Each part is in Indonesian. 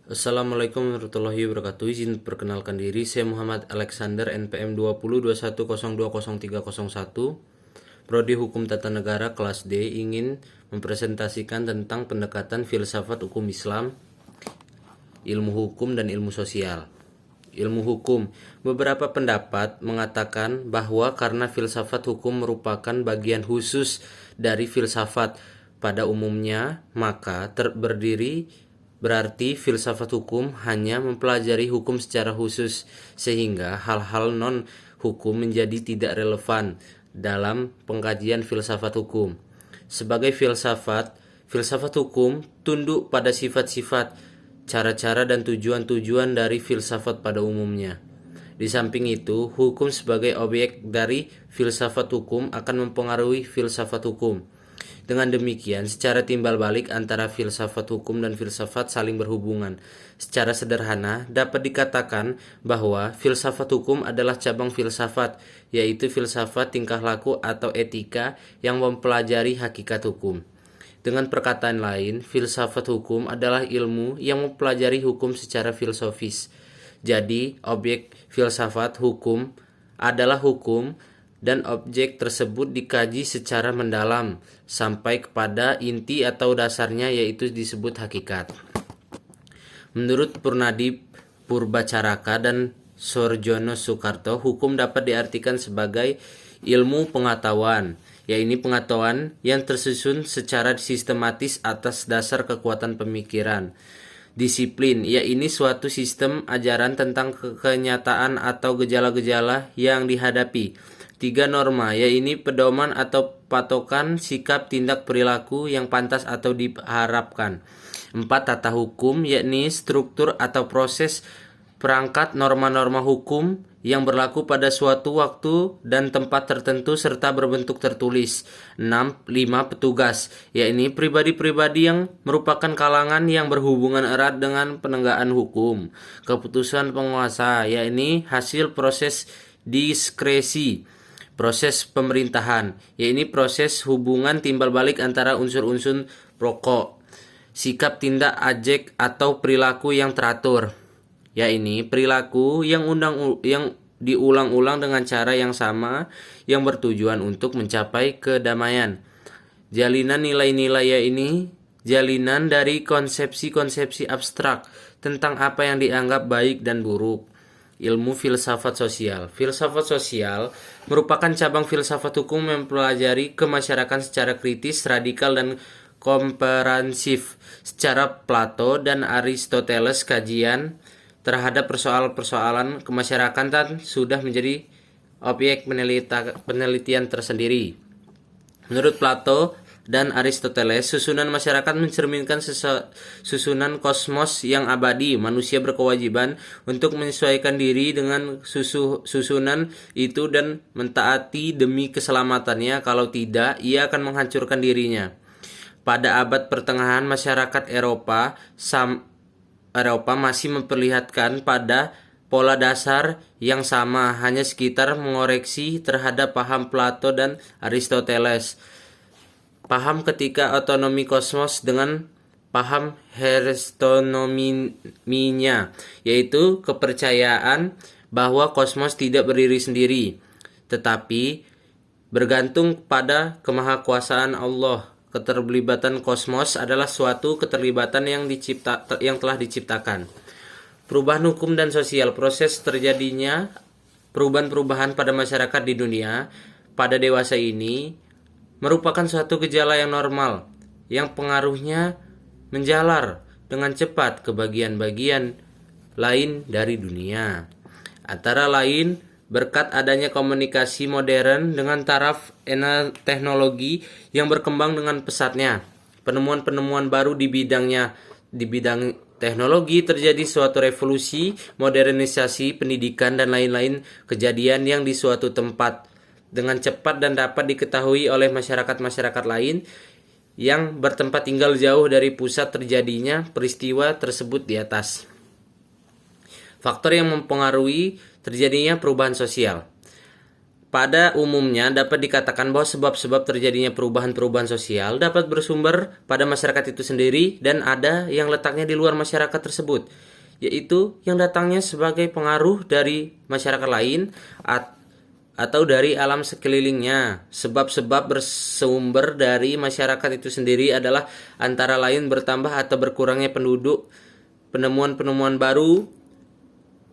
Assalamualaikum warahmatullahi wabarakatuh. Izin perkenalkan diri, saya Muhammad Alexander, NPM 202102103001, Prodi Hukum Tata Negara kelas D, ingin mempresentasikan tentang pendekatan filsafat hukum Islam, ilmu hukum dan ilmu sosial. Ilmu hukum, beberapa pendapat mengatakan bahwa karena filsafat hukum merupakan bagian khusus dari filsafat pada umumnya, maka berdiri berarti filsafat hukum hanya mempelajari hukum secara khusus, sehingga hal-hal non-hukum menjadi tidak relevan dalam pengkajian filsafat hukum. Sebagai filsafat hukum tunduk pada sifat-sifat, cara-cara dan tujuan-tujuan dari filsafat pada umumnya. Di samping itu, hukum sebagai objek dari filsafat hukum akan mempengaruhi filsafat hukum. Dengan demikian, secara timbal balik antara filsafat hukum dan filsafat saling berhubungan. Secara sederhana, dapat dikatakan bahwa filsafat hukum adalah cabang filsafat, yaitu filsafat tingkah laku atau etika yang mempelajari hakikat hukum. Dengan perkataan lain, filsafat hukum adalah ilmu yang mempelajari hukum secara filosofis. Jadi, objek filsafat hukum adalah hukum dan objek tersebut dikaji secara mendalam sampai kepada inti atau dasarnya, yaitu disebut hakikat. Menurut Purnadip Purbacaraka dan Sorjono Soekarto, hukum dapat diartikan sebagai ilmu pengetahuan, yaitu pengetahuan yang tersusun secara sistematis atas dasar kekuatan pemikiran. Disiplin, yaitu suatu sistem ajaran tentang kenyataan atau gejala-gejala yang dihadapi. 3 norma, yaitu pedoman atau patokan sikap tindak perilaku yang pantas atau diharapkan. 4 tata hukum, yakni struktur atau proses perangkat norma-norma hukum yang berlaku pada suatu waktu dan tempat tertentu serta berbentuk tertulis. 5 petugas, yakni pribadi-pribadi yang merupakan kalangan yang berhubungan erat dengan penegakan hukum. Keputusan penguasa, yakni hasil proses diskresi. Proses pemerintahan, yaitu proses hubungan timbal balik antara unsur-unsur pokok. Sikap tindak ajek atau perilaku yang teratur, yaitu perilaku yang diulang-ulang dengan cara yang sama yang bertujuan untuk mencapai kedamaian. Jalinan nilai-nilai, yaitu jalinan dari konsepsi-konsepsi abstrak tentang apa yang dianggap baik dan buruk. Ilmu filsafat sosial. Filsafat sosial merupakan cabang filsafat hukum yang mempelajari kemasyarakatan secara kritis, radikal, dan komprehensif. Secara Plato dan Aristoteles, kajian terhadap persoalan-persoalan kemasyarakatan sudah menjadi objek penelitian tersendiri. Menurut Plato dan Aristoteles, susunan masyarakat mencerminkan susunan kosmos yang abadi. Manusia berkewajiban untuk menyesuaikan diri dengan susunan itu dan mentaati demi keselamatannya. Kalau tidak, ia akan menghancurkan dirinya. Pada abad pertengahan, masyarakat Eropa masih memperlihatkan pada pola dasar yang sama, hanya sekitar mengoreksi terhadap paham Plato dan Aristoteles. Paham ketika otonomi kosmos dengan paham heteronominya, yaitu kepercayaan bahwa kosmos tidak berdiri sendiri, tetapi bergantung pada kemahakuasaan Allah. Keterlibatan kosmos adalah suatu keterlibatan yang telah diciptakan. Perubahan hukum dan sosial, proses terjadinya perubahan-perubahan pada masyarakat di dunia pada dewasa ini merupakan suatu gejala yang normal, yang pengaruhnya menjalar dengan cepat ke bagian-bagian lain dari dunia. Antara lain, berkat adanya komunikasi modern dengan taraf teknologi yang berkembang dengan pesatnya, penemuan-penemuan baru di bidang teknologi, terjadi suatu revolusi, modernisasi pendidikan dan lain-lain kejadian yang di suatu tempat dengan cepat dan dapat diketahui oleh masyarakat-masyarakat lain yang bertempat tinggal jauh dari pusat terjadinya peristiwa tersebut di atas. Faktor yang mempengaruhi terjadinya perubahan sosial. Pada umumnya dapat dikatakan bahwa sebab-sebab terjadinya perubahan-perubahan sosial dapat bersumber pada masyarakat itu sendiri dan ada yang letaknya di luar masyarakat tersebut, yaitu yang datangnya sebagai pengaruh dari masyarakat lain atau dari alam sekelilingnya. Sebab-sebab bersumber dari masyarakat itu sendiri adalah antara lain bertambah atau berkurangnya penduduk, penemuan-penemuan baru,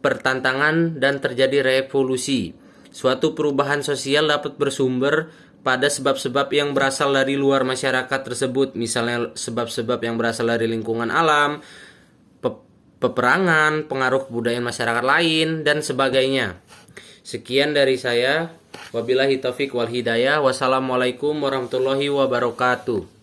pertantangan, dan terjadi revolusi. Suatu perubahan sosial dapat bersumber pada sebab-sebab yang berasal dari luar masyarakat tersebut, misalnya sebab-sebab yang berasal dari lingkungan alam, peperangan, pengaruh kebudayaan masyarakat lain, dan sebagainya. Sekian dari saya. Wabillahi taufik wal hidayah. Wassalamualaikum warahmatullahi wabarakatuh.